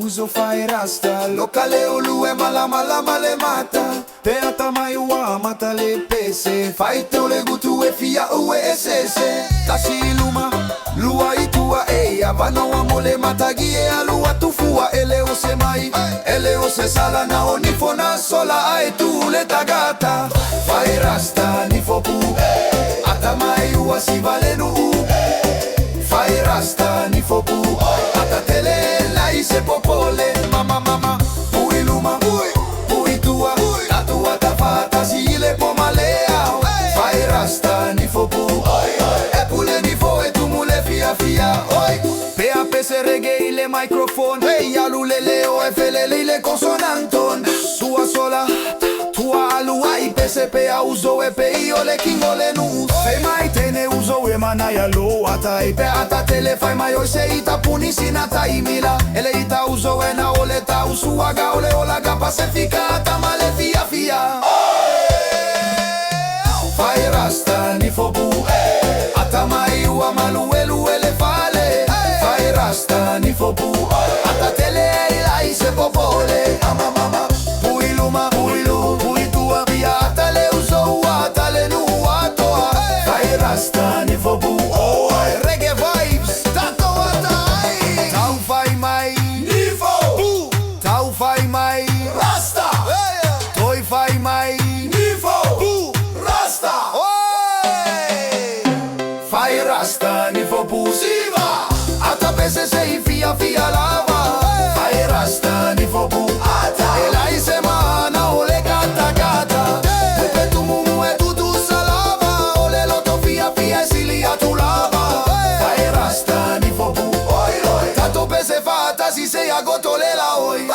uso fai rasta Locale olue mala mala male mata Pe ata mai ua mata le pese Fai teo le gutu e fia ue esese Tashi luma, lua itua e Avano amole mata gie a lua tufua Ele o se mai, ele o se sala na onifona sola Ai tu le tagata Fai rasta ni fopu Ata mai ua si vale nu Fai rasta ni fopu Ata tele la ise popole Mama mama Pui luma Pui tua Tatua ta fata si ile pomalea Fai rasta ni fopu E pule ni fo e tu mule fia fia Pe apese reggae ile microphone Hey aluleleo e felele ile consonanton Sua sola Tua alua i pese pe a uzo e pe io le kingole nu Fe mai tene uzo e manaya lo ata i pe ata tele fai mai oi se ita puni sinata i mila Ele ita uzo e na ole ta usuaga ole ola ga pacifica ata male fia fia Fai rasta ni fobu Ata mai ua maluelu ele fale Fai rasta ni fobu Ata tele ila ise popole Ama mama Pui luma Pui tua via Ata le uzo ua Ata le nu atoa Fai rasta ni fobu Reggae vibes Tato atai Tau fai mai Nifo Tau fai mai Rasta Toi fai mai Nifo Rasta Fai rasta ni fopu Siva Ata pese se fia fia lava Fai rasta ni fopu Ata Ela ise mana ole gata gata Pepe tu mumu e tu salava Ole loto fia fia silia tu lava Fai rasta ni fopu Tato pese fata si se agotole la oi